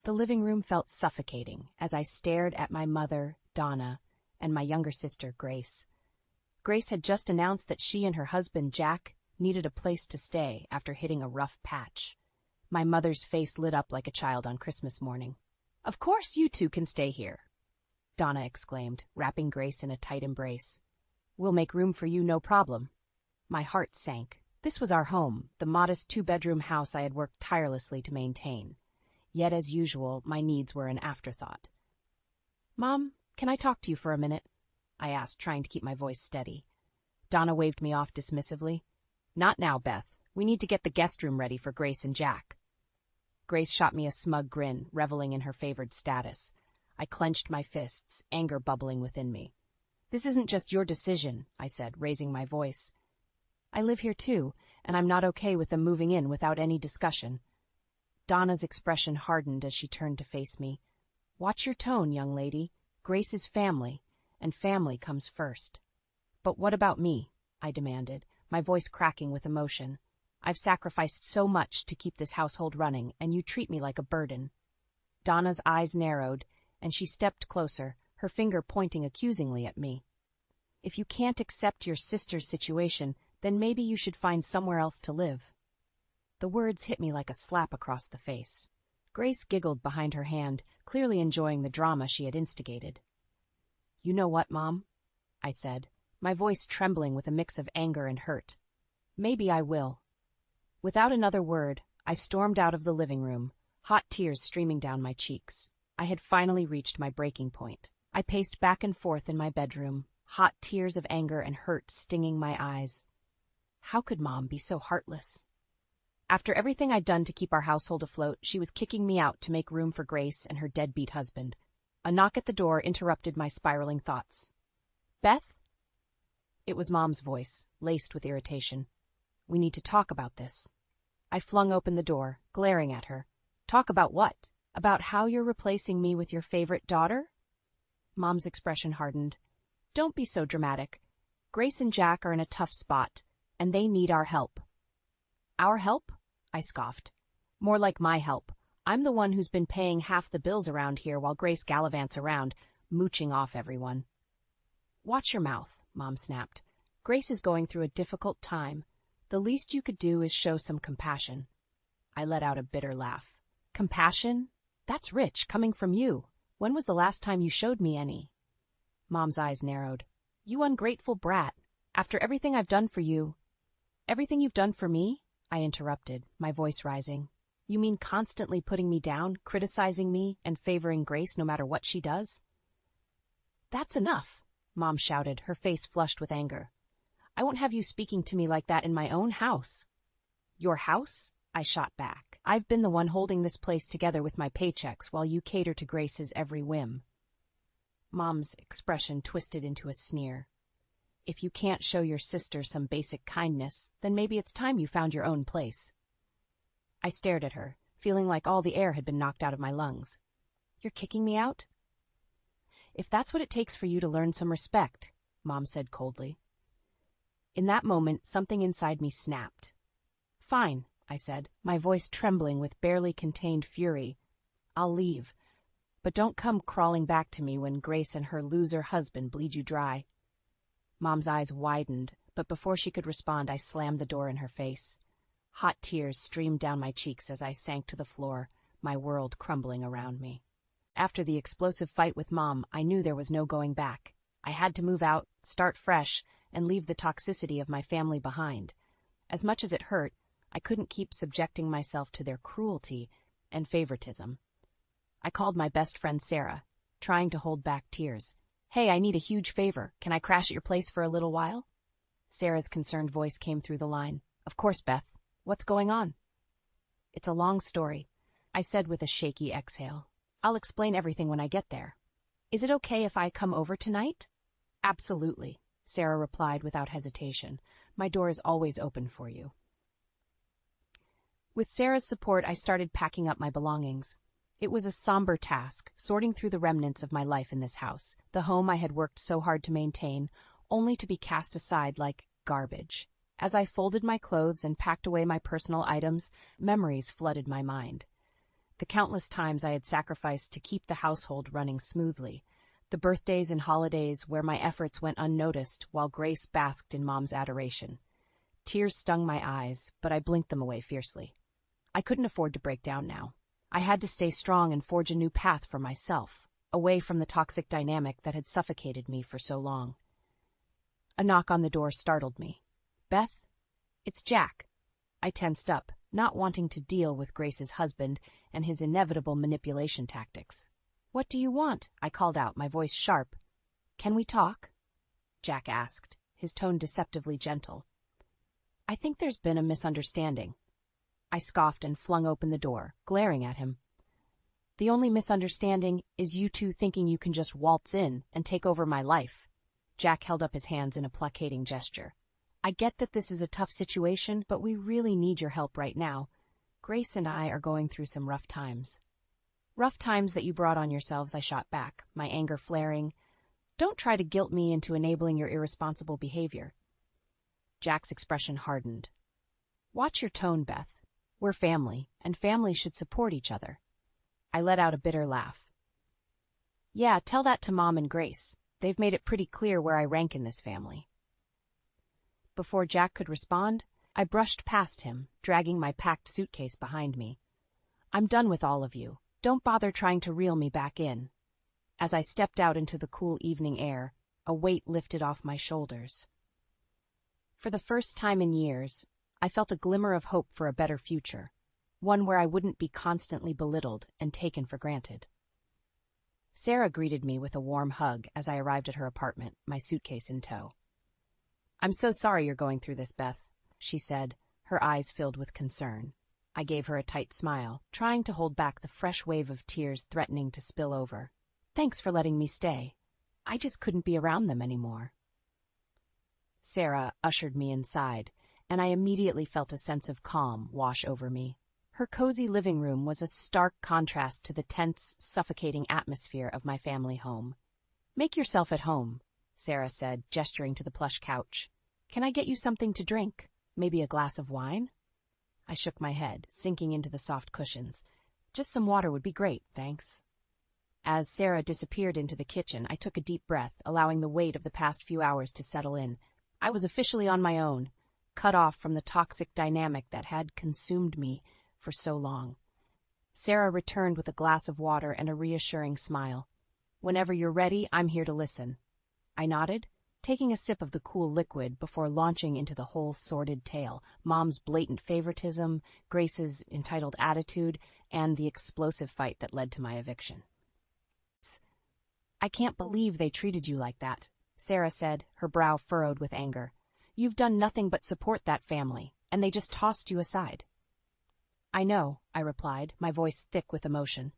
The living room felt suffocating as I stared at my mother, Donna, and my younger sister, Grace. Grace had just announced that she and her husband, Jack, needed a place to stay after hitting a rough patch. My mother's face lit up like a child on Christmas morning. "Of course you two can stay here," Donna exclaimed, wrapping Grace in a tight embrace. "We'll make room for you, no problem." My heart sank. This was our home, the modest two-bedroom house I had worked tirelessly to maintain. Yet, as usual, my needs were an afterthought. "Mom, can I talk to you for a minute?" I asked, trying to keep my voice steady. Donna waved me off dismissively. "Not now, Beth. We need to get the guest room ready for Grace and Jack." Grace shot me a smug grin, reveling in her favored status. I clenched my fists, anger bubbling within me. "This isn't just your decision," I said, raising my voice. "I live here too, and I'm not okay with them moving in without any discussion." Donna's expression hardened as she turned to face me. "Watch your tone, young lady. Grace is family, and family comes first." "But what about me?" I demanded, my voice cracking with emotion. "I've sacrificed so much to keep this household running, and you treat me like a burden." Donna's eyes narrowed, and she stepped closer, her finger pointing accusingly at me. "If you can't accept your sister's situation, then maybe you should find somewhere else to live." The words hit me like a slap across the face. Grace giggled behind her hand, clearly enjoying the drama she had instigated. "You know what, Mom?" I said, my voice trembling with a mix of anger and hurt. "Maybe I will." Without another word, I stormed out of the living room, hot tears streaming down my cheeks. I had finally reached my breaking point. I paced back and forth in my bedroom, hot tears of anger and hurt stinging my eyes. How could Mom be so heartless? After everything I'd done to keep our household afloat, she was kicking me out to make room for Grace and her deadbeat husband. A knock at the door interrupted my spiraling thoughts. "Beth?" It was Mom's voice, laced with irritation. "We need to talk about this." I flung open the door, glaring at her. "Talk about what? About how you're replacing me with your favorite daughter?" Mom's expression hardened. "Don't be so dramatic. Grace and Jack are in a tough spot, and they need our help." "Our help?" I scoffed. "More like my help. I'm the one who's been paying half the bills around here while Grace gallivants around, mooching off everyone." "Watch your mouth," Mom snapped. "Grace is going through a difficult time. The least you could do is show some compassion." I let out a bitter laugh. "Compassion? That's rich, coming from you. When was the last time you showed me any?" Mom's eyes narrowed. "You ungrateful brat. After everything I've done for you—" "Everything you've done for me?" I interrupted, my voice rising. "You mean constantly putting me down, criticizing me, and favoring Grace no matter what she does?" "That's enough," Mom shouted, her face flushed with anger. "I won't have you speaking to me like that in my own house." "Your house?" I shot back. "I've been the one holding this place together with my paychecks while you cater to Grace's every whim." Mom's expression twisted into a sneer. "If you can't show your sister some basic kindness, then maybe it's time you found your own place." I stared at her, feeling like all the air had been knocked out of my lungs. "You're kicking me out?" "If that's what it takes for you to learn some respect," Mom said coldly. In that moment, something inside me snapped. "Fine," I said, my voice trembling with barely contained fury. "I'll leave. But don't come crawling back to me when Grace and her loser husband bleed you dry." Mom's eyes widened, but before she could respond, I slammed the door in her face. Hot tears streamed down my cheeks as I sank to the floor, my world crumbling around me. After the explosive fight with Mom, I knew there was no going back. I had to move out, start fresh, and leave the toxicity of my family behind. As much as it hurt, I couldn't keep subjecting myself to their cruelty and favoritism. I called my best friend Sarah, trying to hold back tears. "Hey, I need a huge favor. Can I crash at your place for a little while?" Sarah's concerned voice came through the line. "Of course, Beth. What's going on?" "It's a long story," I said with a shaky exhale. "I'll explain everything when I get there." "Is it okay if I come over tonight?" "Absolutely," Sarah replied without hesitation. "My door is always open for you." With Sarah's support, I started packing up my belongings. It was a somber task, sorting through the remnants of my life in this house, the home I had worked so hard to maintain, only to be cast aside like garbage. As I folded my clothes and packed away my personal items, memories flooded my mind. The countless times I had sacrificed to keep the household running smoothly. The birthdays and holidays where my efforts went unnoticed while Grace basked in Mom's adoration. Tears stung my eyes, but I blinked them away fiercely. I couldn't afford to break down now. I had to stay strong and forge a new path for myself, away from the toxic dynamic that had suffocated me for so long. A knock on the door startled me. "Beth? It's Jack." I tensed up, not wanting to deal with Grace's husband and his inevitable manipulation tactics. "What do you want?" I called out, my voice sharp. "Can we talk?" Jack asked, his tone deceptively gentle. "I think there's been a misunderstanding." I scoffed and flung open the door, glaring at him. "The only misunderstanding is you two thinking you can just waltz in and take over my life." Jack held up his hands in a placating gesture. "I get that this is a tough situation, but we really need your help right now. Grace and I are going through some rough times." "Rough times that you brought on yourselves," I shot back, my anger flaring. "Don't try to guilt me into enabling your irresponsible behavior." Jack's expression hardened. "Watch your tone, Beth. We're family, and families should support each other." I let out a bitter laugh. "Yeah, tell that to Mom and Grace. They've made it pretty clear where I rank in this family." Before Jack could respond, I brushed past him, dragging my packed suitcase behind me. "I'm done with all of you. Don't bother trying to reel me back in." As I stepped out into the cool evening air, a weight lifted off my shoulders. For the first time in years, I felt a glimmer of hope for a better future, one where I wouldn't be constantly belittled and taken for granted. Sarah greeted me with a warm hug as I arrived at her apartment, my suitcase in tow. "I'm so sorry you're going through this, Beth," she said, her eyes filled with concern. I gave her a tight smile, trying to hold back the fresh wave of tears threatening to spill over. "Thanks for letting me stay. I just couldn't be around them anymore." Sarah ushered me inside, and I immediately felt a sense of calm wash over me. Her cozy living room was a stark contrast to the tense, suffocating atmosphere of my family home. "Make yourself at home," Sarah said, gesturing to the plush couch. "Can I get you something to drink? Maybe a glass of wine?" I shook my head, sinking into the soft cushions. "Just some water would be great, thanks." As Sarah disappeared into the kitchen, I took a deep breath, allowing the weight of the past few hours to settle in. I was officially on my own, cut off from the toxic dynamic that had consumed me for so long. Sarah returned with a glass of water and a reassuring smile. "Whenever you're ready, I'm here to listen." I nodded, taking a sip of the cool liquid before launching into the whole sordid tale: Mom's blatant favoritism, Grace's entitled attitude, and the explosive fight that led to my eviction. "I can't believe they treated you like that," Sarah said, her brow furrowed with anger. "You've done nothing but support that family, and they just tossed you aside." "I know," I replied, my voice thick with emotion.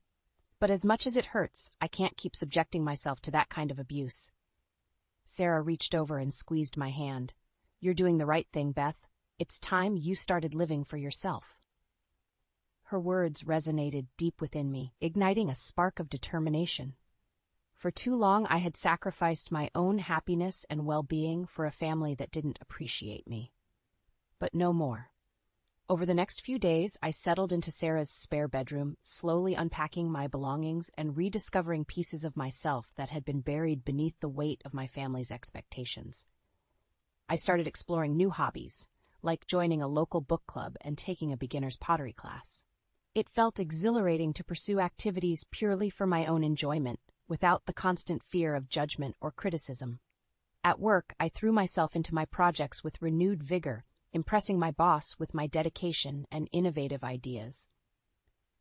"But as much as it hurts, I can't keep subjecting myself to that kind of abuse." Sarah reached over and squeezed my hand. "You're doing the right thing, Beth. It's time you started living for yourself." Her words resonated deep within me, igniting a spark of determination. For too long, I had sacrificed my own happiness and well-being for a family that didn't appreciate me. But no more. Over the next few days, I settled into Sarah's spare bedroom, slowly unpacking my belongings and rediscovering pieces of myself that had been buried beneath the weight of my family's expectations. I started exploring new hobbies, like joining a local book club and taking a beginner's pottery class. It felt exhilarating to pursue activities purely for my own enjoyment, without the constant fear of judgment or criticism. At work, I threw myself into my projects with renewed vigor, impressing my boss with my dedication and innovative ideas.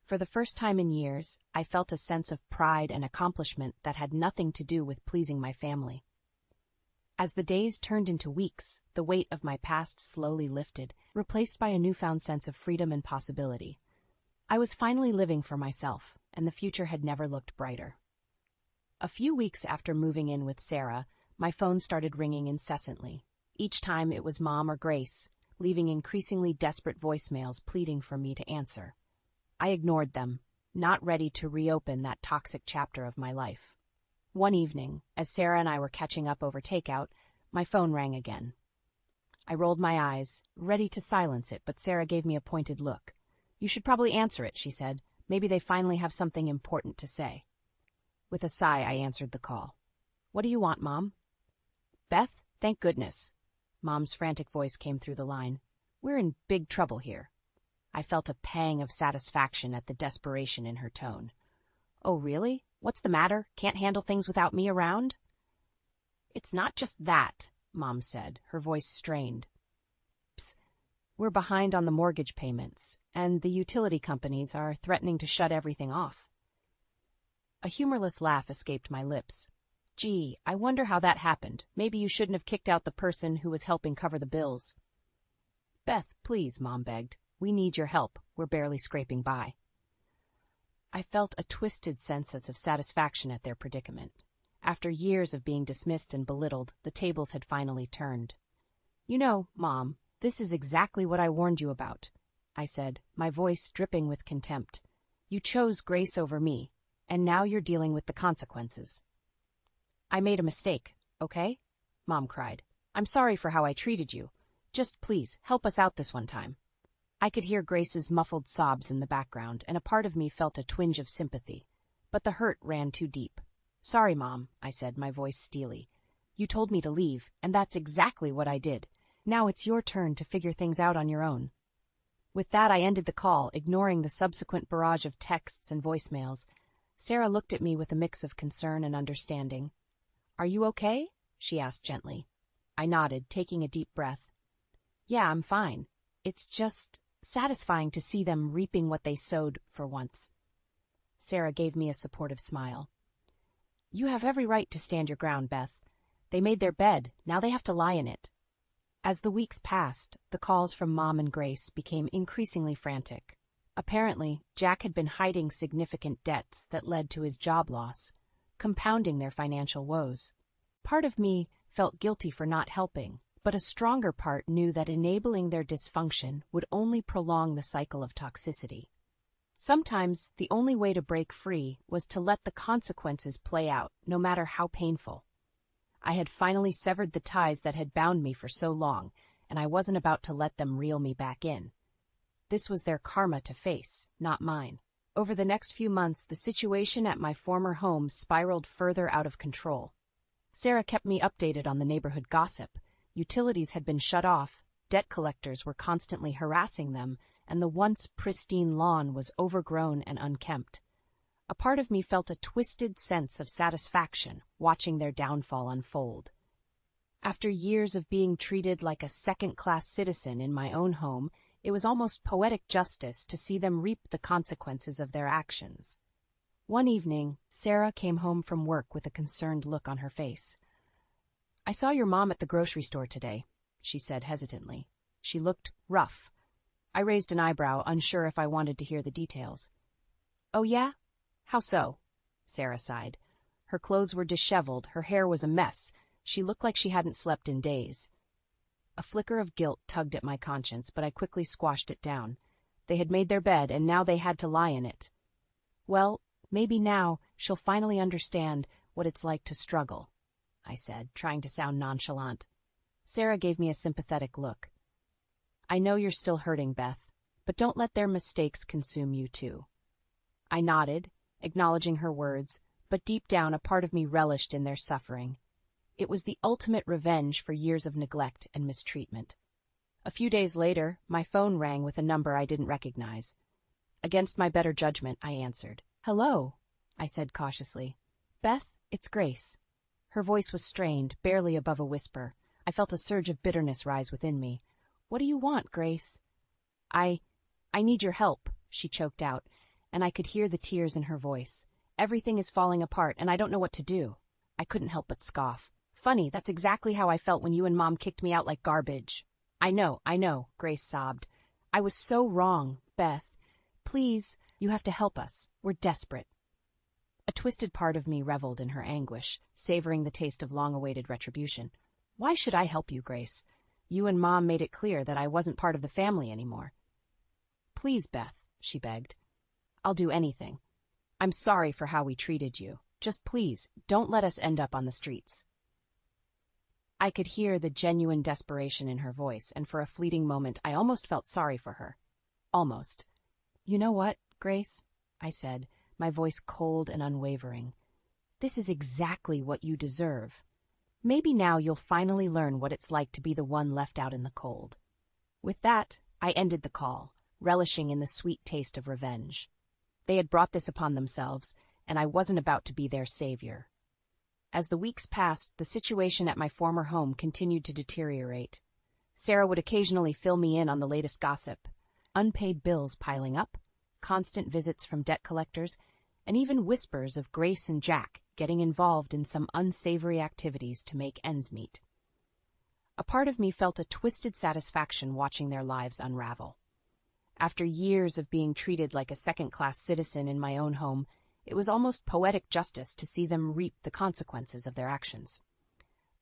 For the first time in years, I felt a sense of pride and accomplishment that had nothing to do with pleasing my family. As the days turned into weeks, the weight of my past slowly lifted, replaced by a newfound sense of freedom and possibility. I was finally living for myself, and the future had never looked brighter. A few weeks after moving in with Sarah, my phone started ringing incessantly. Each time it was Mom or Grace, leaving increasingly desperate voicemails pleading for me to answer. I ignored them, not ready to reopen that toxic chapter of my life. One evening, as Sarah and I were catching up over takeout, my phone rang again. I rolled my eyes, ready to silence it, but Sarah gave me a pointed look. "You should probably answer it," she said. Maybe they finally have something important to say. With a sigh, I answered the call. What do you want, Mom? Beth, thank goodness. Mom's frantic voice came through the line. We're in big trouble here. I felt a pang of satisfaction at the desperation in her tone. Oh, really? What's the matter? Can't handle things without me around? It's not just that, Mom said, her voice strained. Psst. We're behind on the mortgage payments, and the utility companies are threatening to shut everything off. A humorless laugh escaped my lips. Gee, I wonder how that happened. Maybe you shouldn't have kicked out the person who was helping cover the bills. Beth, please, Mom begged. We need your help. We're barely scraping by. I felt a twisted sense of satisfaction at their predicament. After years of being dismissed and belittled, the tables had finally turned. You know, Mom, this is exactly what I warned you about, I said, my voice dripping with contempt. You chose Grace over me, and now you're dealing with the consequences. I made a mistake, okay? Mom cried. I'm sorry for how I treated you. Just please, help us out this one time. I could hear Grace's muffled sobs in the background, and a part of me felt a twinge of sympathy. But the hurt ran too deep. Sorry, Mom, I said, my voice steely. You told me to leave, and that's exactly what I did. Now it's your turn to figure things out on your own. With that, I ended the call, ignoring the subsequent barrage of texts and voicemails. Sarah looked at me with a mix of concern and understanding. Are you okay? She asked gently. I nodded, taking a deep breath. Yeah, I'm fine. It's just satisfying to see them reaping what they sowed for once. Sarah gave me a supportive smile. You have every right to stand your ground, Beth. They made their bed, now they have to lie in it. As the weeks passed, the calls from Mom and Grace became increasingly frantic. Apparently, Jack had been hiding significant debts that led to his job loss, compounding their financial woes. Part of me felt guilty for not helping, but a stronger part knew that enabling their dysfunction would only prolong the cycle of toxicity. Sometimes, the only way to break free was to let the consequences play out, no matter how painful. I had finally severed the ties that had bound me for so long, and I wasn't about to let them reel me back in. This was their karma to face, not mine. Over the next few months, the situation at my former home spiraled further out of control. Sarah kept me updated on the neighborhood gossip. Utilities had been shut off, debt collectors were constantly harassing them, and the once pristine lawn was overgrown and unkempt. A part of me felt a twisted sense of satisfaction watching their downfall unfold. After years of being treated like a second-class citizen in my own home, it was almost poetic justice to see them reap the consequences of their actions. One evening, Sarah came home from work with a concerned look on her face. I saw your mom at the grocery store today, she said hesitantly. She looked rough. I raised an eyebrow, unsure if I wanted to hear the details. Oh, yeah? How so? Sarah sighed. Her clothes were disheveled, her hair was a mess. She looked like she hadn't slept in days. A flicker of guilt tugged at my conscience, but I quickly squashed it down. They had made their bed, and now they had to lie in it. Well, maybe now she'll finally understand what it's like to struggle, I said, trying to sound nonchalant. Sarah gave me a sympathetic look. I know you're still hurting, Beth, but don't let their mistakes consume you too. I nodded, acknowledging her words, but deep down a part of me relished in their suffering. It was the ultimate revenge for years of neglect and mistreatment. A few days later, my phone rang with a number I didn't recognize. Against my better judgment, I answered. Hello, I said cautiously. Beth, it's Grace. Her voice was strained, barely above a whisper. I felt a surge of bitterness rise within me. What do you want, Grace? I need your help, she choked out, and I could hear the tears in her voice. Everything is falling apart, and I don't know what to do. I couldn't help but scoff. Funny, that's exactly how I felt when you and Mom kicked me out like garbage. I know, Grace sobbed. I was so wrong, Beth. Please, you have to help us. We're desperate. A twisted part of me reveled in her anguish, savoring the taste of long-awaited retribution. Why should I help you, Grace? You and Mom made it clear that I wasn't part of the family anymore. Please, Beth, she begged. I'll do anything. I'm sorry for how we treated you. Just please, don't let us end up on the streets. I could hear the genuine desperation in her voice, and for a fleeting moment I almost felt sorry for her. Almost. You know what, Grace? I said, my voice cold and unwavering. "This is exactly what you deserve. Maybe now you'll finally learn what it's like to be the one left out in the cold." With that, I ended the call, relishing in the sweet taste of revenge. They had brought this upon themselves, and I wasn't about to be their savior. As the weeks passed, the situation at my former home continued to deteriorate. Sarah would occasionally fill me in on the latest gossip, unpaid bills piling up, constant visits from debt collectors, and even whispers of Grace and Jack getting involved in some unsavory activities to make ends meet. A part of me felt a twisted satisfaction watching their lives unravel. After years of being treated like a second-class citizen in my own home, it was almost poetic justice to see them reap the consequences of their actions.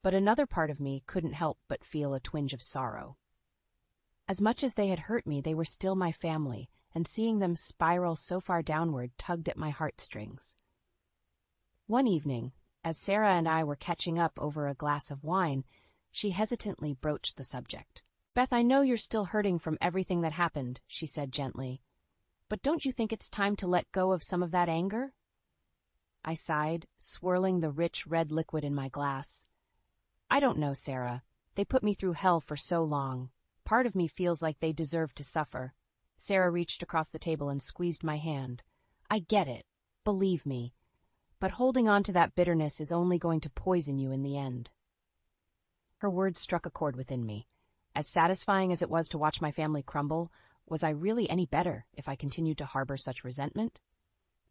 But another part of me couldn't help but feel a twinge of sorrow. As much as they had hurt me, they were still my family, and seeing them spiral so far downward tugged at my heartstrings. One evening, as Sarah and I were catching up over a glass of wine, she hesitantly broached the subject. "Beth, I know you're still hurting from everything that happened," she said gently. "But don't you think it's time to let go of some of that anger?" I sighed, swirling the rich red liquid in my glass. "I don't know, Sarah. They put me through hell for so long. Part of me feels like they deserve to suffer." Sarah reached across the table and squeezed my hand. "I get it. Believe me. But holding on to that bitterness is only going to poison you in the end." Her words struck a chord within me. As satisfying as it was to watch my family crumble, was I really any better if I continued to harbor such resentment?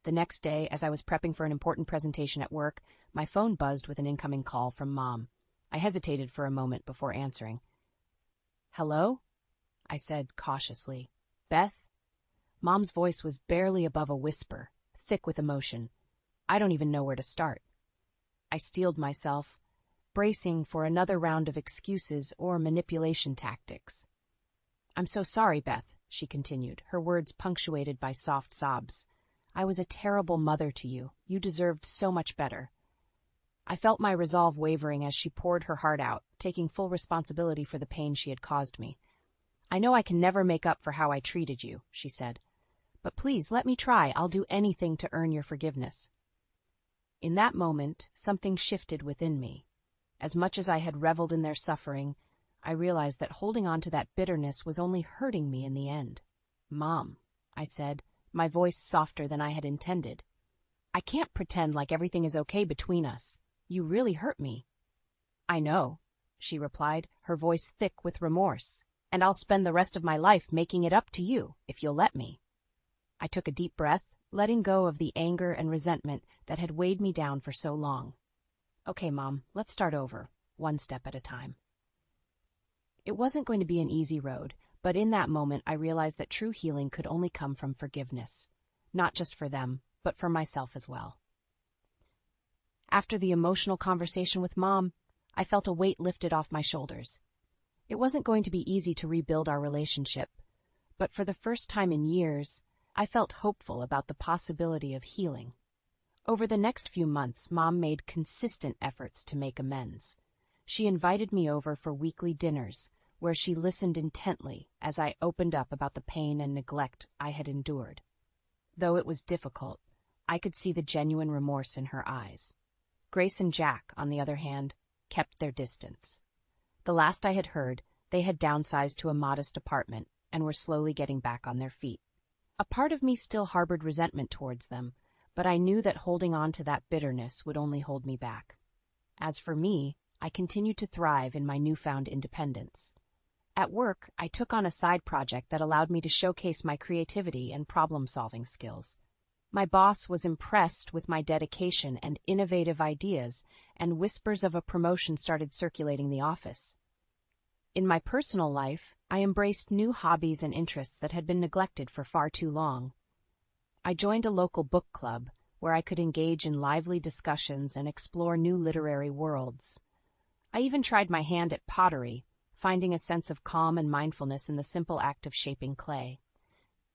The next day, as I was prepping for an important presentation at work, my phone buzzed with an incoming call from Mom. I hesitated for a moment before answering. "Hello?" I said cautiously. "Beth?" Mom's voice was barely above a whisper, thick with emotion. I don't even know where to start. I steeled myself, bracing for another round of excuses or manipulation tactics. "I'm so sorry, Beth," she continued, her words punctuated by soft sobs. "I was a terrible mother to you. You deserved so much better." I felt my resolve wavering as she poured her heart out, taking full responsibility for the pain she had caused me. "I know I can never make up for how I treated you," she said. "But please, let me try. I'll do anything to earn your forgiveness." In that moment, something shifted within me. As much as I had reveled in their suffering, I realized that holding on to that bitterness was only hurting me in the end. "Mom," I said, my voice softer than I had intended. "I can't pretend like everything is okay between us. You really hurt me." "I know," she replied, her voice thick with remorse. "And I'll spend the rest of my life making it up to you, if you'll let me." I took a deep breath, letting go of the anger and resentment that had weighed me down for so long. "Okay, Mom, let's start over, one step at a time." It wasn't going to be an easy road, but in that moment I realized that true healing could only come from forgiveness, not just for them, but for myself as well. After the emotional conversation with Mom, I felt a weight lifted off my shoulders. It wasn't going to be easy to rebuild our relationship, but for the first time in years, I felt hopeful about the possibility of healing. Over the next few months, Mom made consistent efforts to make amends. She invited me over for weekly dinners, where she listened intently as I opened up about the pain and neglect I had endured. Though it was difficult, I could see the genuine remorse in her eyes. Grace and Jack, on the other hand, kept their distance. The last I had heard, they had downsized to a modest apartment and were slowly getting back on their feet. A part of me still harbored resentment towards them, but I knew that holding on to that bitterness would only hold me back. As for me, I continued to thrive in my newfound independence. At work, I took on a side project that allowed me to showcase my creativity and problem-solving skills. My boss was impressed with my dedication and innovative ideas, and whispers of a promotion started circulating the office. In my personal life, I embraced new hobbies and interests that had been neglected for far too long. I joined a local book club, where I could engage in lively discussions and explore new literary worlds. I even tried my hand at pottery, finding a sense of calm and mindfulness in the simple act of shaping clay.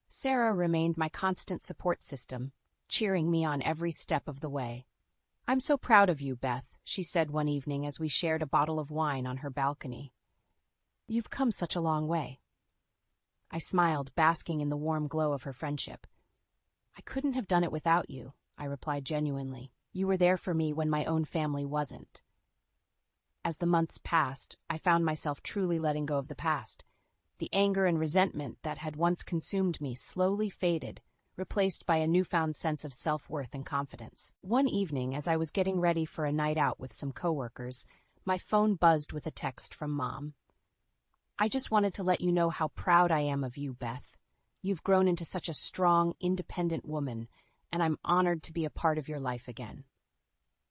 Sarah remained my constant support system, cheering me on every step of the way. "I'm so proud of you, Beth," she said one evening as we shared a bottle of wine on her balcony. "You've come such a long way." I smiled, basking in the warm glow of her friendship. I couldn't have done it without you, I replied genuinely. You were there for me when my own family wasn't. As the months passed, I found myself truly letting go of the past. The anger and resentment that had once consumed me slowly faded, replaced by a newfound sense of self-worth and confidence. One evening, as I was getting ready for a night out with some coworkers, my phone buzzed with a text from Mom. I just wanted to let you know how proud I am of you, Beth. You've grown into such a strong, independent woman, and I'm honored to be a part of your life again.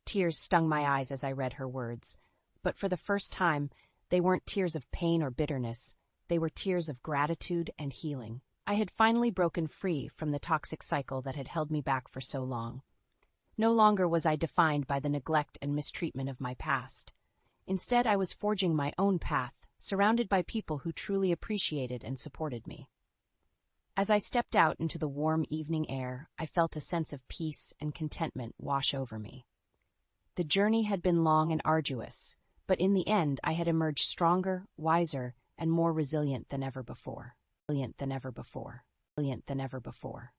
Tears stung my eyes as I read her words, but for the first time, they weren't tears of pain or bitterness. They were tears of gratitude and healing. I had finally broken free from the toxic cycle that had held me back for so long. No longer was I defined by the neglect and mistreatment of my past. Instead, I was forging my own path, surrounded by people who truly appreciated and supported me. As I stepped out into the warm evening air, I felt a sense of peace and contentment wash over me. The journey had been long and arduous, but in the end I had emerged stronger, wiser, and more resilient than ever before. Resilient than ever before. Resilient than ever before.